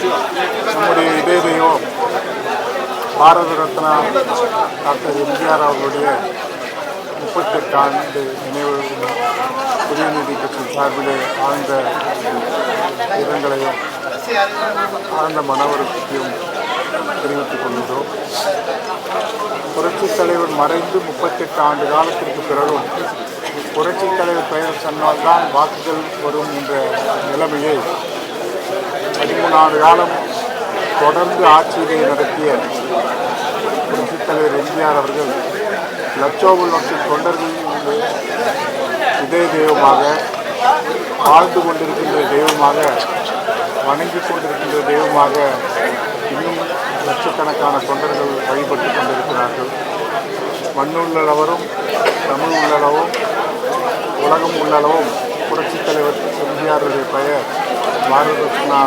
நம்முடைய இதே தெய்வம் பாரத ரத்னா டாக்டர் எம்ஜிஆர் அவர்களுடைய 38 ஆண்டு நினைவு புதிய நீதி கட்சி சார்பிலே ஆழ்ந்த இரங்கலையும் ஆழ்ந்த மனவருத்தையும் தெரிவித்துக் கொள்கிறோம். புரட்சித் தலைவர் மறைந்து 38 ஆண்டு காலத்திற்கு பிறகும் புரட்சித் தலைவர் பெயர் சொன்னால்தான் வாக்குகள் வரும் என்ற நிலைமையை 13 ஆண்டு காலம் தொடர்ந்து ஆட்சியை நடத்திய புரட்சித் தலைவர் எம்ஜிஆர் அவர்கள் லட்சோபல் லட்சம் தொண்டர்கள் இதே தெய்வமாக வாழ்ந்து கொண்டிருக்கின்ற தெய்வமாக வணங்கிக் கொண்டிருக்கின்ற தெய்வமாக இன்னும் லட்சக்கணக்கான தொண்டர்கள் வழிபட்டு கொண்டிருக்கிறார்கள். மண்ணுள்ளளவரும் தமிழ் உள்ளளவும் உலகம் உள்ளளவும் புரட்சித் தலைவர் எம்ஜிஆருடைய பெயர் பாரத ரத்னா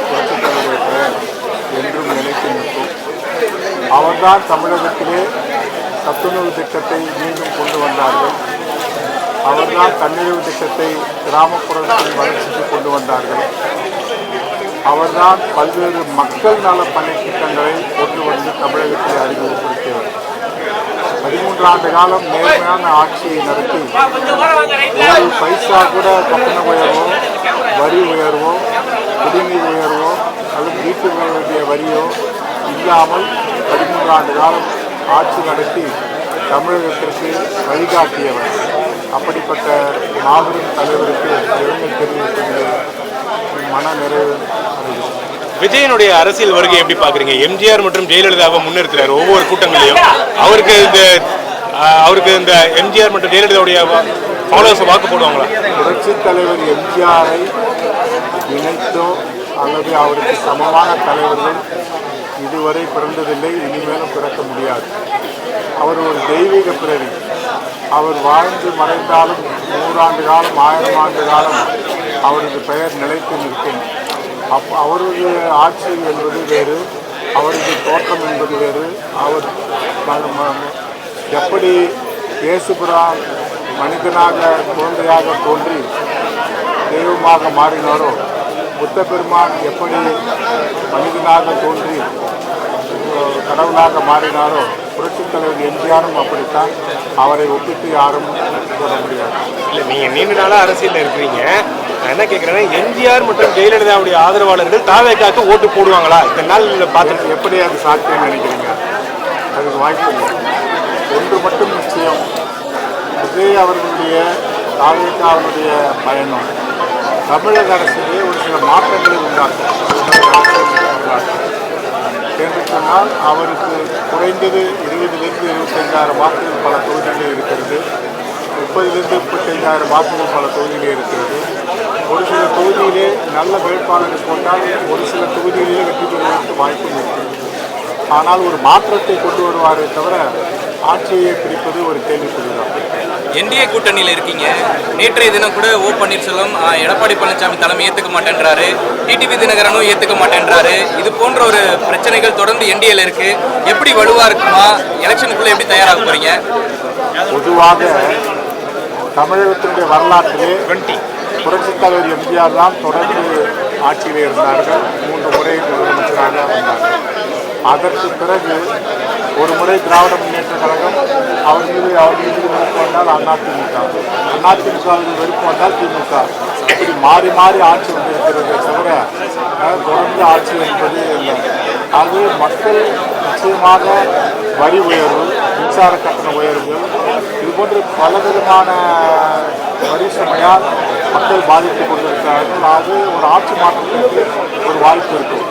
புரட்சித் தலைவருடைய பெயர் என்றும் நிலைத்து நிற்கும். அவர்தான் தமிழகத்திலே சத்துணவு திட்டத்தை மீண்டும் கொண்டு வந்தார்கள். அவர்தான் தன்னிறைவு திட்டத்தை கிராமப்புறத்தில் வளர்ச்சிக்கு கொண்டு வந்தார்கள். அவர்தான் பல்வேறு மக்கள் நல பணி திட்டங்களை கொண்டு வந்து தமிழகத்தில் அறிமுகப்படுத்தியவர். 13 ஆண்டு காலம் நேர்மையான ஆட்சியை நடத்தி ஒரு பைசா கூட கட்டண உயர்வோ வரி உயர்வோ குடிநீர் உயர்வோ அல்லது வீட்டு வேண்டிய வரியோ இல்லாமல் 13 ஆண்டு காலம் ஆட்சி நடத்தி தமிழகத்திற்கு வழிகாட்டியவர். அப்படிப்பட்ட மாபெரும் தலைவருக்கு இரங்கல் தெரிவிப்பதில் மன நிறைவு அடைகிறது. விஜயனுடைய அரசியல் வருகை எப்படி பாக்குறீங்க? எம்ஜிஆர் மற்றும் ஜெயலலிதாவை முன்னிறுத்துறாரு ஒவ்வொரு கூட்டங்களையும். அவருக்கு இந்த எம்ஜிஆர் மற்றும் ஜெயலலிதாவுடைய ஃபாலோவர்ஸ் வாக்கு போடுவாங்களா? புரட்சித் தலைவர் எம்ஜிஆரை இணைத்தோ அல்லது அவருக்கு சமமான தலைவர்கள் இதுவரை பிறந்ததில்லை, இனிமேலும் பிறக்க முடியாது. அவர் ஒரு தெய்வீக பிறவி. அவர் வாழ்ந்து மறைந்தாலும் 100 ஆண்டு காலம் 1000 ஆண்டு காலம் அவரது பெயர் நிலைத்து நிற்கும். அவரது ஆட்சி என்பது வேறு, அவரது தோற்றம் என்பது வேறு. அவர் எப்படி இயேசுபிரான் மனிதனாக குழந்தையாக தோன்றி தெய்வமாக மாறினாரோ, புத்த பெருமான் எப்படி மனிதனாக தோன்றி கடவுளாக மாறினாரோ, புரட்சித் தலைவர் எம்ஜிஆரும் அப்படித்தான். அவரை ஒப்பிட்டு யாரும் சொல்ல முடியாது. இல்லை, நீங்கள் நீண்ட நாளாக அரசியலில் இருக்கிறீங்க. நான் என்ன கேட்குறேன்னா, எம்ஜிஆர் மற்றும் ஜெயலலிதாவுடைய ஆதரவாளர்கள் தாவேக்காக்கு ஓட்டு போடுவாங்களா? இந்த நாள் பார்த்துட்டு எப்படி அது சாத்தியம் நினைக்கிறீங்க? அதுக்கு வாய்ப்பு இல்லை. ஒன்று மட்டும் நிச்சயம், விஜய் அவர்களுடைய தாவேக்காவுடைய பயணம் தமிழக அரசிலே ஒரு சில மாற்றங்களை உண்டாக்கும் என்று சொன்னால், அவருக்கு குறைந்தது 20,000 25,000 வாக்குகள் பல தொகுதிகளில் இருக்கிறது. 30,000 35,000 வாக்குகள் பல தொகுதியிலே இருக்கிறது. ஒரு சில தொகுதியிலே நல்ல வேட்பாளர்கள் போட்டால் ஒரு சில தொகுதியிலேயே வெற்றி பெறுவதற்கு வாய்ப்பு இருக்கிறது. ஆனால் ஒரு மாற்றத்தை கொண்டு வருவாரே தவிர ஆட்சியை பிடிப்பது ஒரு கேள்விக்குறிதான். என்டிஏ கூட்டணியில் இருக்கீங்க. நேற்றைய தினம் கூட ஓ பன்னீர்செல்வம் எடப்பாடி பழனிசாமி தலைமை ஏற்றுக்க மாட்டேன்றாரு, டிடிவி தினகரனும் ஏற்றுக்க மாட்டேன்றாரு. இது போன்ற ஒரு பிரச்சனைகள் தொடர்ந்து என்டிஏல இருக்கு. எப்படி வலுவா இருக்குமா? எலெக்ஷனுக்குள்ள எப்படி தயாராக போறீங்க? பொதுவாக தமிழகத்தினுடைய வரலாற்றிலே புரட்சித் தலைவர் எம்ஜிஆர் தான் தொடர்ந்து ஆட்சியிலே இருந்தார்கள். 3 முறை முதலமைச்சராக வந்தார்கள். அதற்கு பிறகு ஒரு முறை திராவிட முன்னேற்ற கழகம் அவர் மீது வெறுப்பு வந்தால் அதிமுகவில் வெறுப்பு வந்தால் திமுக, இப்படி மாறி மாறி ஆட்சி வந்திருக்கிறதை தவிர தொடர்ந்து ஆட்சி என்பது இல்லை. அது மக்கள் நிச்சயமாக வரி உயர்வு, மின்சார கட்டண உயர்வுகள், இதுபோன்று பலவிதமான வரி சுமையால் மக்கள் பாதித்துக் கொண்டிருக்கிறார்கள். அது ஒரு ஆட்சி மாற்றத்திற்கு ஒரு வாய்ப்பு இருக்கும்.